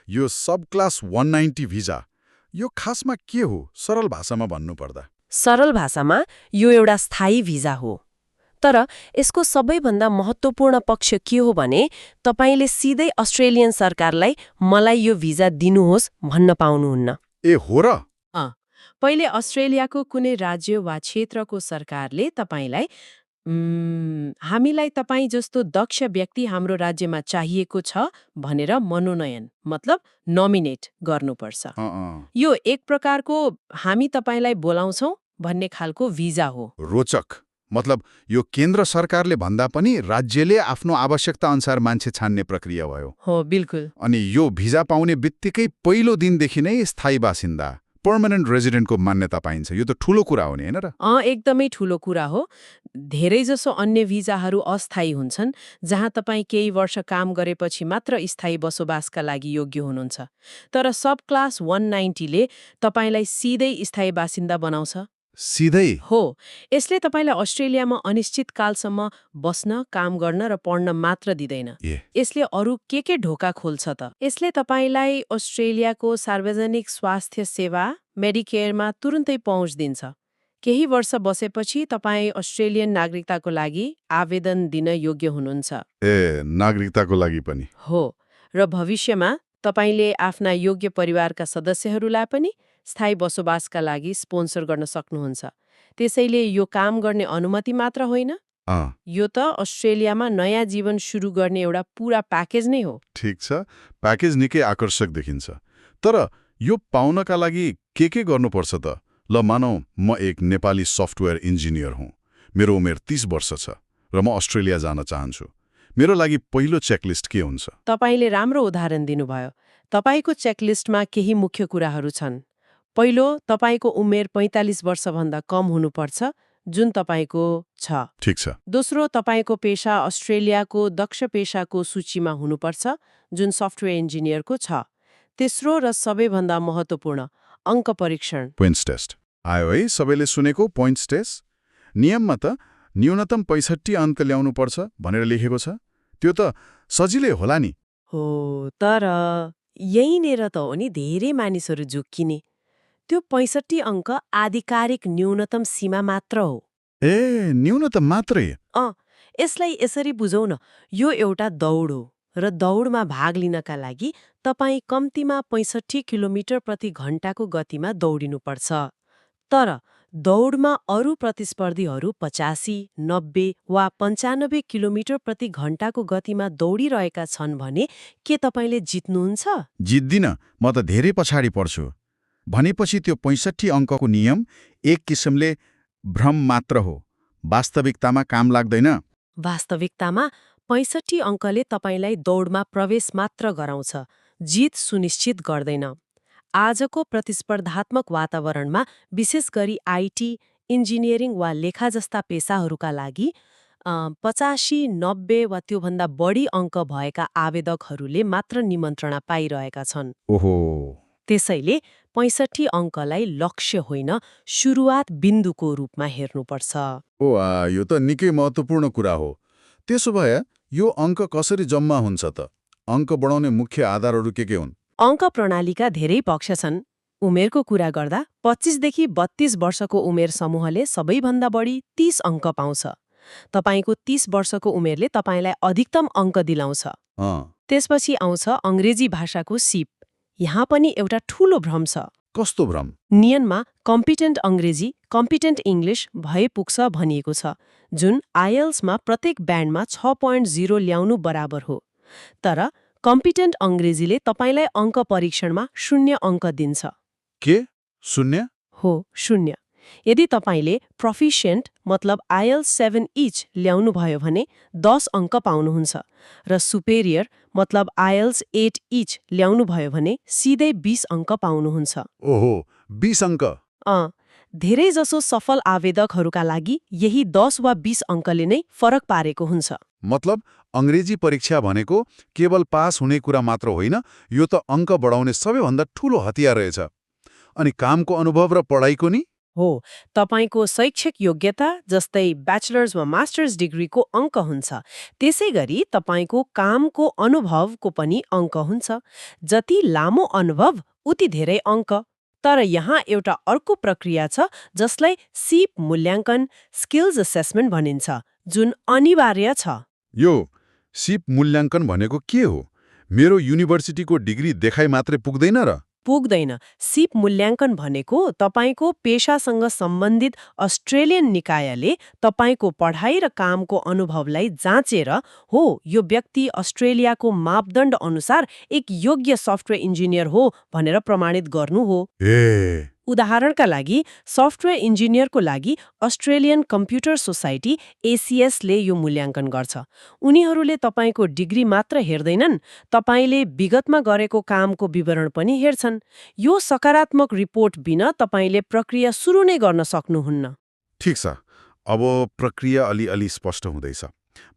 यो सब class 190 visa यो खासमा के हो सरल भाषामा भन्नुपर्दा? सरल भाषामा यो एउटा स्थायी भिजा हो। तर यसको सबैभन्दा महत्त्वपूर्ण पक्ष के हो भने तपाईले सिधै अस्ट्रेलियन सरकारलाई मलाई यो भिजा दिनुहोस् भन्न पाउनुहुन्न। ए हो र? पहिले अस्ट्रेलियाको कुनै राज्य वा क्षेत्रको सरकारले तपाईलाई हामीलाई तपाईँ जस्तो दक्ष व्यक्ति हाम्रो राज्यमा चाहिएको छ भनेर मनोनयन मतलब नोमिनेट गर्नुपर्छ। यो एक प्रकारको हामी तपाईलाई बोलाउँछौं भन्ने खालको भिजा हो। रोचक। मतलब यो केन्द्र सरकारले भन्दा पनि राज्यले आफ्नो आवश्यकता अनुसार मान्छे छान्ने प्रक्रिया भयो। हो, बिल्कुल। अनि यो भिजा पाउने बित्तिकै पहिलो दिनदेखि नै स्थायी बासिन्दा पर्मानेन्ट रेजिडेन्टको मान्यता पाइन्छ। यो त ठूलो कुरा हो नि, हैन र? एकदमै ठूलो कुरा हो। धेरैजसो अन्य भिजाहरू अस्थायी हुन्छन् जहाँ तपाईँ केही वर्ष काम गरेपछि मात्र स्थायी बसोबासका लागि योग्य हुनुहुन्छ। तर सब क्लास 190 ले तपाईलाई सिधै स्थायी बासिन्दा बनाउँछ। सिधै? हो। यसले तपाईलाई अस्ट्रेलियामा अनिश्चित कालसम्म बस्न, काम गर्न र पढ्न मात्र दिँदैन। यसले अरू के ढोका खोल्छ त? यसले तपाईलाई अस्ट्रेलियाको सार्वजनिक स्वास्थ्य सेवा मेडिकेयरमा तुरुन्तै पहुँच दिन्छ। केही वर्ष बसेपछि तपाईँ अस्ट्रेलियन नागरिकताको लागि आवेदन दिन योग्य हुनुहुन्छ। नागरिकताको लागि पनि? हो। र भविष्यमा तपाईले आफ्ना योग्य परिवारका सदस्यहरूलाई पनि स्थायी बसोबासका लागि स्पोन्सर गर्न सक्नुहुन्छ। त्यसैले यो काम गर्ने अनुमति मात्र होइन, यो त अस्ट्रेलियामा नयाँ जीवन सुरु गर्ने एउटा पूरा प्याकेज नै हो। ठिक छ, प्याकेज निकै आकर्षक देखिन्छ। तर यो पाउनका लागि के गर्नुपर्छ त? ल मानौ म एक नेपाली सफ्टवेयर इन्जिनियर हुँ। मेरो उमेर 30 वर्ष छ र म अस्ट्रेलिया जान चाहन्छु। मेरो लागि पहिलो चेकलिस्ट के हुन्छ? तपाईले राम्रो उदाहरण दिनुभयो। तपाईको चेकलिस्टमा केही मुख्य कुराहरू छन्। पहिलो, तपाईको उमेर 45 वर्षभन्दा कम हुनुपर्छ, जुन तपाईको छ। ठीक छ। दोस्रो, तपाईको पेशा अस्ट्रेलियाको दक्ष पेशाको सूचीमा हुनुपर्छ, जुन सफ्टवेयर इन्जिनियरको छ। तेस्रो र सबैभन्दा महत्त्वपूर्ण, अङ्क परीक्षण। पोइन्ट्स टेस्ट आयो है, सबैले सुनेको पोइन्ट्स टेस्ट। नियममा त न्यूनतम 65 अङ्क ल्याउनुपर्छ भनेर लेखेको छ। त्यो त सजिलै होला नि? हो, तर यहीँनिर त हो नि धेरै मानिसहरू झुक्किने। त्यो 65 अङ्क आधिकारिक न्यूनतम सीमा मात्र हो। न्यूनतम मात्रै? यसलाई यसरी बुझौँ न, यो एउटा दौड हो र दौडमा भाग लिनका लागि तपाईँ कम्तीमा 65 किलोमिटर प्रति घण्टाको गतिमा दौडिनुपर्छ। तर दौडमा अरू प्रतिस्पर्धीहरू 85, 90 वा 95 किलोमिटर प्रति घण्टाको गतिमा दौडिरहेका छन् भने के तपाईँले जित्नुहुन्छ? जित्दिन, म त धेरै पछाडि पर्छु। भनेपछि त्यो 65 अङ्कको नियम एक किसिमले भ्रम मात्र हो, वास्तविकतामा काम लाग्दैन? वास्तविकतामा 65 अङ्कले तपाईलाई दौडमा प्रवेश मात्र गराउँछ, जित सुनिश्चित गर्दैन। आजको प्रतिस्पर्धात्मक वातावरणमा विशेष गरी आईटी, इन्जिनियरिङ वा लेखा जस्ता पेसाहरूका लागि 85, 90 वा त्योभन्दा बढी अङ्क भएका आवेदकहरूले मात्र निमन्त्रणा पाइरहेका छन्। ओहो। त्यसैले 65 अङ्कलाई लक्ष्य होइन, सुरुवात बिन्दुको रूपमा हेर्नुपर्छ। यो त निकै महत्त्वपूर्ण कुरा हो। त्यसो भए यो अङ्क कसरी जम्मा हुन्छ त? अङ्क बढाउने मुख्य आधारहरू के हुन्? अङ्क प्रणालीका धेरै पक्ष छन्। उमेरको कुरा गर्दा 25 देखि 32 वर्षको उमेर समूहले सबैभन्दा बढी 30 अङ्क पाउँछ। तपाईको 30 वर्षको उमेरले तपाईलाई अधिकतम अङ्क दिलाउँछ। त्यसपछि आउँछ अङ्ग्रेजी भाषाको सिप। यहाँ पनि एउटा ठूलो भ्रम छ। कस्तो भ्रम? नियममा कम्पिटेन्ट अङ्ग्रेजी, कम्पिटेन्ट इङ्ग्लिस भए पुग्छ भनिएको छ, जुन आइएल्समा प्रत्येक ब्यान्डमा 6.0 ल्याउनु बराबर हो। तर कम्पिटेन्ट अङ्ग्रेजीले तपाईलाई अङ्क परीक्षणमा 0 अङ्क दिन्छ। के? 0? हो, 0। यदि तपाईले प्रोफिसिएन्ट मतलब आइएल्स 7 इच ल्याउनु भयो भने 10 अङ्क पाउनुहुन्छ र सुपेरियर मतलब आइएल्स 8 इच ल्याउनु भयो भने सिधै 20 अङ्क पाउनुहुन्छ। ओहो, 20 अङ्क? धेरै जसो सफल आवेदकहरूका लागि यही 10 वा 20 अङ्कले नै फरक पारेको हुन्छ। मतलब अङ्ग्रेजी परीक्षा भनेको केवल पास हुने कुरा मात्र होइन, यो त अङ्क बढाउने सबैभन्दा ठूलो हतियार रहेछ। अनि कामको अनुभव र पढाइको नि? हो, तपाईको शैक्षिक योग्यता जस्तै ब्याचलर्स वा मास्टर्स डिग्रीको अङ्क हुन्छ। त्यसैगरी तपाईको कामको अनुभवको पनि अङ्क हुन्छ। जति लामो अनुभव उति धेरै अङ्क। तर यहाँ एउटा अर्को प्रक्रिया छ जसलाई सिप मूल्याङ्कन स्किल्स असेसमेन्ट भनिन्छ, जुन अनिवार्य छ। यो सिप मूल्याङ्कन भनेको के हो? मेरो युनिभर्सिटीको डिग्री देखाइ मात्रै पुग्दैन र? पुग्दैन। सिप मूल्याङ्कन भनेको तपाईको पेशासँग सम्बन्धित अस्ट्रेलियन निकायले तपाईको पढाइ र कामको अनुभवलाई जाँचेर हो यो व्यक्ति अस्ट्रेलियाको मापदण्ड अनुसार एक योग्य सफ्टवेयर इन्जिनियर हो भनेर प्रमाणित गर्नु हो। ए उदाहरणका लागि सफ्टवेयर इन्जिनियरको लागि अस्ट्रेलियन कम्प्युटर सोसाइटी एसीएसले यो मूल्याङ्कन गर्छ। उनीहरूले तपाईको डिग्री मात्र हेर्दैनन्, तपाईले विगतमा गरेको कामको विवरण पनि हेर्छन्। यो सकारात्मक रिपोर्ट बिना तपाईले प्रक्रिया सुरु नै गर्न सक्नुहुन्न। ठिक छ, अब प्रक्रिया अलिअलि स्पष्ट हुँदैछ।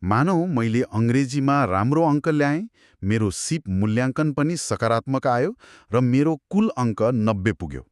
मानौ मैले अङ्ग्रेजीमा राम्रो अङ्क ल्याएँ, मेरो सिप मूल्याङ्कन पनि सकारात्मक आयो र मेरो कुल अङ्क 90 पुग्यो।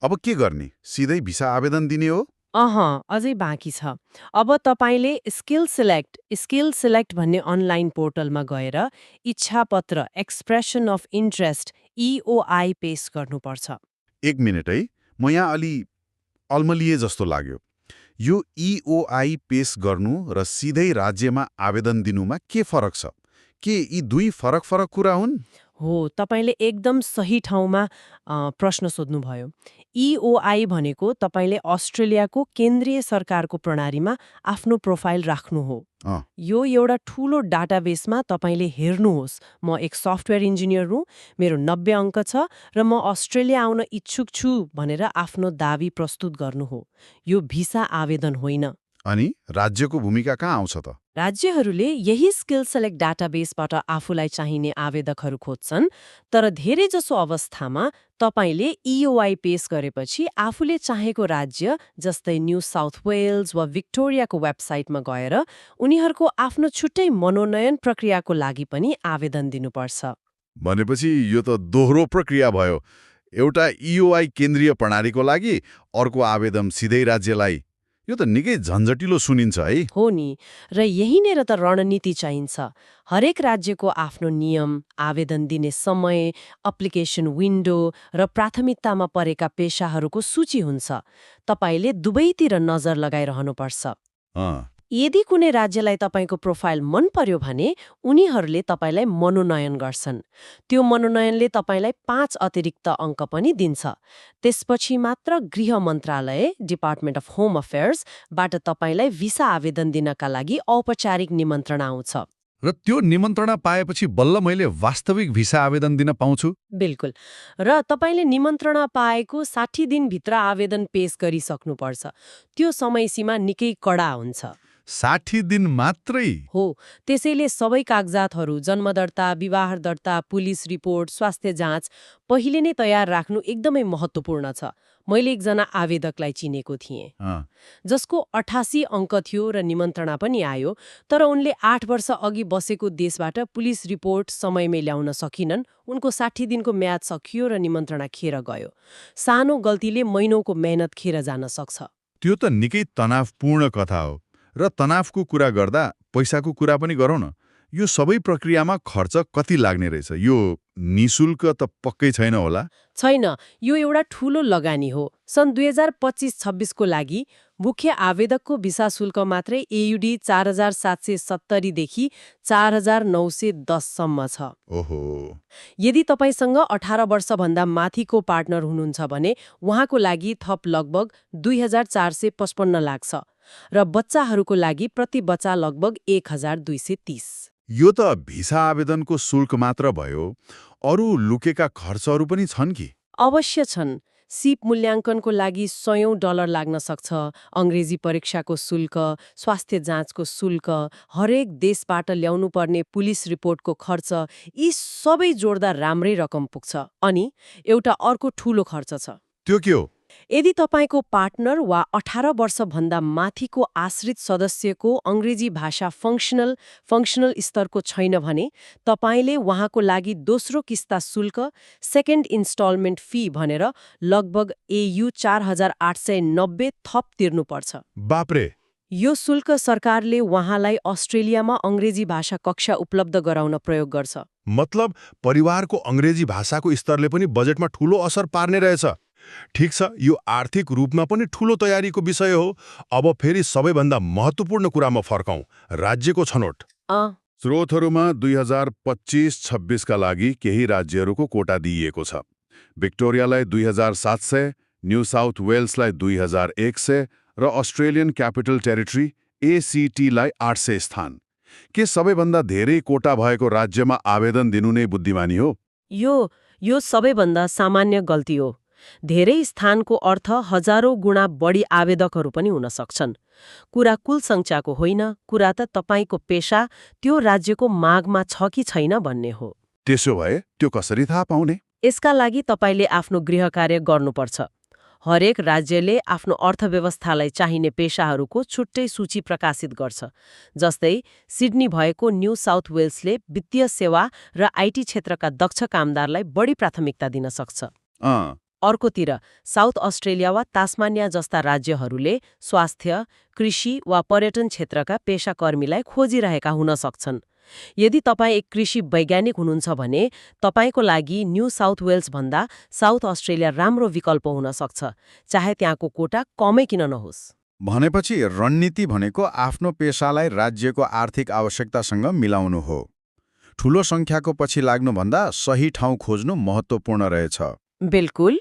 अब के गर्ने? सिधै भिसा आवेदन दिने हो? अझै बाँकी छ। अब तपाईले स्किल सिलेक्ट भन्ने अनलाइन पोर्टलमा गएर इच्छापत्र एक्सप्रेसन अफ इन्ट्रेस्ट EOI पेश गर्नुपर्छ। एक मिनट है, म यहाँ अलि अल्मलिए जस्तो लाग्यो। यो EOI पेश गर्नु र सिधै राज्यमा आवेदन दिनुमा के फरक छ? के यी दुई फरक कुरा हुन्? हो, तपाईले एकदम सही ठाउँमा प्रश्न सोध्नुभयो। EOI भनेको तपाईले अस्ट्रेलियाको केन्द्रीय सरकारको प्रणालीमा आफ्नो प्रोफाइल राख्नु हो। यो एउटा ठूलो डाटाबेसमा तपाईले हेर्नुहोस्, म एक सफ्टवेयर इन्जिनियर हुँ, मेरो 90 अङ्क छ र म अस्ट्रेलिया आउन इच्छुक छु भनेर आफ्नो दावी प्रस्तुत गर्नु हो। यो भिसा आवेदन होइन। अनि राज्यको भूमिका कहाँ आउँछ त? राज्यहरूले यही स्किल सेलेक्ट डाटाबेसबाट आफूलाई चाहिने आवेदकहरू खोज्छन्, तर धेरैजसो अवस्थामा तपाईले EOI पेश गरेपछि आफूले चाहेको राज्य जस्तै न्यू साउथ वेल्स वा विक्टोरियाको वेबसाइटमा गएर उनीहरूको आफ्नो छुट्टै मनोनयन प्रक्रियाको लागि पनि आवेदन दिनुपर्छ। भनेपछि यो त दोहोरो प्रक्रिया भयो। एउटा EOI केन्द्रीय प्रणालीको लागि, अर्को आवेदन सिधै राज्यलाई। यो त निकै झन्झटिलो सुनिन्छ है। हो नि, र यहीँनेर त रणनीति चाहिन्छ। हरेक राज्यको आफ्नो नियम, आवेदन दिने समय, एप्लिकेसन विन्डो र प्राथमिकतामा परेका पेशाहरूको सूची हुन्छ। तपाईले दुवैतिर नजर लगाइरहनुपर्छ। यदि कुनै राज्यलाई तपाईको प्रोफाइल मन पर्यो भने उनीहरूले तपाईलाई मनोनयन गर्छन्। त्यो मनोनयनले तपाईलाई 5 अतिरिक्त अङ्क पनि दिन्छ। त्यसपछि मात्र गृह मन्त्रालय, डिपार्टमेन्ट अफ होम अफेयर्सबाट तपाईलाई भिसा आवेदन दिनका लागि औपचारिक निमन्त्रणा आउँछ। र त्यो निमन्त्रणा पाएपछि बल्ल मैले वास्तविक भिसा आवेदन दिन पाउँछु? बिल्कुल। र तपाईले निमन्त्रणा पाएको 60 दिनभित्र आवेदन पेश गरिसक्नुपर्छ। त्यो समय सीमा निकै कडा हुन्छ। 60 दिन मात्रै? हो, त्यसैले सबै कागजातहरू, जन्म दर्ता, विवाह दर्ता, पुलिस रिपोर्ट, स्वास्थ्य जाँच पहिले नै तयार राख्नु एकदमै महत्त्वपूर्ण छ। मैले एकजना आवेदकलाई चिनेको थिएँ जसको 88 अङ्क थियो र निमन्त्रणा पनि आयो, तर उनले 8 वर्ष अघि बसेको देशबाट पुलिस रिपोर्ट समयमै ल्याउन सकिनन्। उनको 60 दिनको म्याद सकियो र निमन्त्रणा खेर गयो। सानो गल्तीले महिनौको मेहनत खेर जान सक्छ। त्यो त निकै तनावपूर्ण कथा हो। र तनावको कुरा गर्दा पैसाको कुरा पनि गरौँ न। यो सबै प्रक्रियामा खर्च कति लाग्ने रहेछ? यो निशुल्क त पक्कै छैन होला? छैन, यो एउटा ठूलो लगानी हो। सन् 2025-26 को लागि मुख्य आवेदकको भिसा शुल्क मात्रै AUD 4,770 देखि 4,910 सम्म छ। ओहो। यदि तपाईसँग 18 वर्षभन्दा माथिको पार्टनर हुनुहुन्छ भने उहाँको लागि थप लगभग 2,455 लाग्छ र बच्चाहरूको लागि प्रति बच्चा लगभग 1,230। यो त भिसा आवेदनको शुल्क मात्र भयो। अरू लुकेका खर्चहरू पनि छन् कि? अवश्य छन्। सिप मूल्याङ्कनको लागि $100 लाग्न सक्छ। अङ्ग्रेजी परीक्षाको शुल्क, स्वास्थ्य जाँचको शुल्क, हरेक देशबाट ल्याउनु पर्ने पुलिस रिपोर्टको खर्च, यी सबै जोड्दा राम्रै रकम पुग्छ। अनि एउटा अर्को ठूलो खर्च छ। त्यो के हो? यदि तपाईँको पार्टनर वा 18 वर्षभन्दा माथिको आश्रित सदस्यको अङ्ग्रेजी भाषा फङ्क्सनल स्तरको छैन भने तपाईँले उहाँको लागि दोस्रो किस्ता शुल्क सेकेन्ड इन्स्टलमेन्ट फी भनेर लगभग AU 4890 थप तिर्नुपर्छ। बाप्रे! यो शुल्क सरकारले उहाँलाई अस्ट्रेलियामा अङ्ग्रेजी भाषा कक्षा उपलब्ध गराउन प्रयोग गर्छ। मतलब परिवारको अङ्ग्रेजी भाषाको स्तरले पनि बजेटमा ठूलो असर पार्ने रहेछ। ठिक छ, यो आर्थिक रूपमा पनि ठूलो तयारीको विषय हो। अब फेरि सबैभन्दा महत्त्वपूर्ण कुरामा फर्कौं, राज्यको छनौट। स्रोतहरूमा 2025-26 का लागि केही राज्यहरूको कोटा दिइएको छ। भिक्टोरियालाई 2700, न्यू साउथ वेल्सलाई 2100 र अस्ट्रेलियन क्यापिटल टेरिटरी ACT-लाई 800 स्थान। के सबैभन्दा धेरै कोटा भएको राज्यमा आवेदन दिनु नै बुद्धिमानी हो? यो सबैभन्दा सामान्य गल्ती हो। धेरै स्थानको अर्थ हजारौं गुणा बढी आवेदकहरू पनि हुन सक्छन्। कुरा कुल सङ्ख्याको होइन, कुरा त तपाईँको पेशा त्यो राज्यको मागमा छ कि छैन भन्ने हो। त्यसो भए त्यो कसरी थाहा पाउने? यसका लागि तपाईँले आफ्नो गृह कार्य गर्नुपर्छ। हरेक राज्यले आफ्नो अर्थव्यवस्थालाई चाहिने पेशाहरूको छुट्टै सूची प्रकाशित गर्छ। जस्तै सिडनी भएको न्यू साउथ वेल्सले वित्तीय सेवा र IT क्षेत्रका दक्ष कामदारलाई बढी प्राथमिकता दिन सक्छ। अर्कोतिर साउथ अस्ट्रेलिया वा तास्मानिया जस्ता राज्यहरूले स्वास्थ्य, कृषि वा पर्यटन क्षेत्रका पेशाकर्मीलाई खोजिरहेका हुन सक्छन्। यदि तपाईँ एक कृषि वैज्ञानिक हुनुहुन्छ भने तपाईँको लागि न्यू साउथ वेल्स भन्दा साउथ अस्ट्रेलिया राम्रो विकल्प हुन सक्छ, चाहे त्यहाँको कोटा कमै किन नहोस्। भनेपछि रणनीति भनेको आफ्नो पेशालाई राज्यको आर्थिक आवश्यकतासँग मिलाउनु हो। ठूलो सङ्ख्याको पछि लाग्नुभन्दा सही ठाउँ खोज्नु महत्त्वपूर्ण रहेछ। बिल्कुल।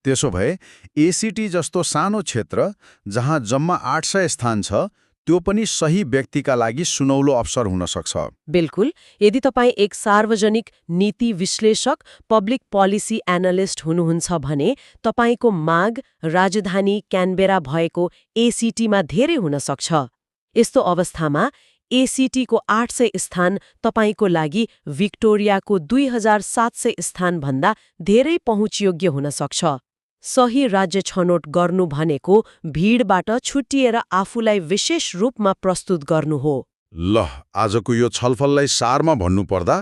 त्यसो भए ACT जस्तो सानो क्षेत्र जहाँ जम्मा 800 स्थान छ, त्यो पनि सही व्यक्तिका लागि सुनौलो अवसर हुन सक्छ। बिल्कुल। यदि तपाईँ एक सार्वजनिक नीति विश्लेषक, पब्लिक पोलिसी एनालिस्ट हुनुहुन्छ भने तपाईँको माग राजधानी क्यानबेरा भएको ACT-मा धेरै हुन सक्छ। यस्तो अवस्थामा ACT-को 800 स्थान तपाईँको लागि भिक्टोरियाको 2700 स्थानभन्दा धेरै पहुँचयोग्य हुन सक्छ। सही राज्य छनौट गर्नु भनेको भिडबाट छुट्टिएर आफूलाई विशेष रूपमा प्रस्तुत गर्नु हो। ल, आजको यो छलफललाई सारमा भन्नुपर्दा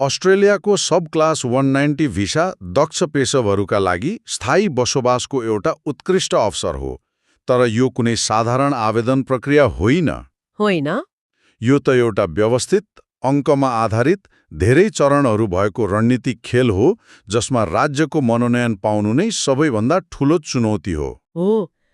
अस्ट्रेलियाको सब क्लास 190 भिसा दक्ष पेशेवरहरूका लागि स्थायी बसोबासको एउटा उत्कृष्ट अवसर हो। तर यो कुनै साधारण आवेदन प्रक्रिया होइन। यो त एउटा व्यवस्थित, अङ्कमा आधारित, धेरै चरणहरू भएको रणनीतिक खेल हो जसमा राज्यको मनोनयन पाउनु नै सबैभन्दा ठूलो चुनौती हो।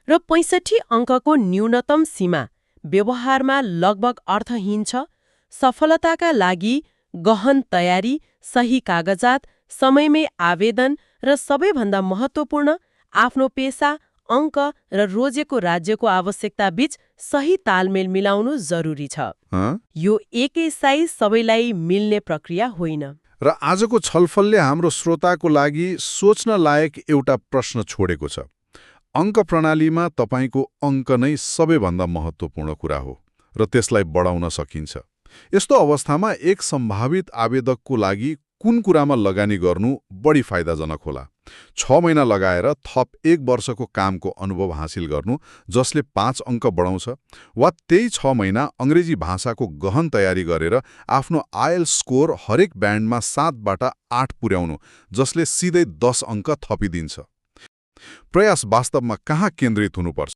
र 65 अङ्कको न्यूनतम सीमा व्यवहारमा लगभग अर्थहीन छ। सफलताका लागि गहन तयारी, सही कागजात, समयमै आवेदन र सबैभन्दा महत्त्वपूर्ण आफ्नो पेशा, अङ्क र रोजेको राज्यको आवश्यकता बीच सही तालमेल मिलाउनु जरुरी छ। यो एकै साइज सबैलाई मिल्ने प्रक्रिया होइन। र आजको छलफलले हाम्रो श्रोताको लागि सोच्न लायक एउटा प्रश्न छोडेको छ। अङ्क प्रणालीमा तपाईँको अङ्क नै सबैभन्दा महत्त्वपूर्ण कुरा हो र त्यसलाई बढाउन सकिन्छ। यस्तो अवस्थामा एक सम्भावित आवेदकको लागि कुन कुरामा लगानी गर्नु बढी फाइदाजनक होला? 6 महिना लगाएर थप 1 वर्षको कामको अनुभव हासिल गर्नु जसले 5 अङ्क बढाउँछ, वा त्यही 6 महिना अङ्ग्रेजी भाषाको गहन तयारी गरेर आफ्नो IELTS स्कोर हरेक ब्यान्डमा 7बाट 8 पुर्याउनु जसले सिधै 10 अङ्क थपिदिन्छ? प्रयास वास्तवमा कहाँ केन्द्रित हुनुपर्छ?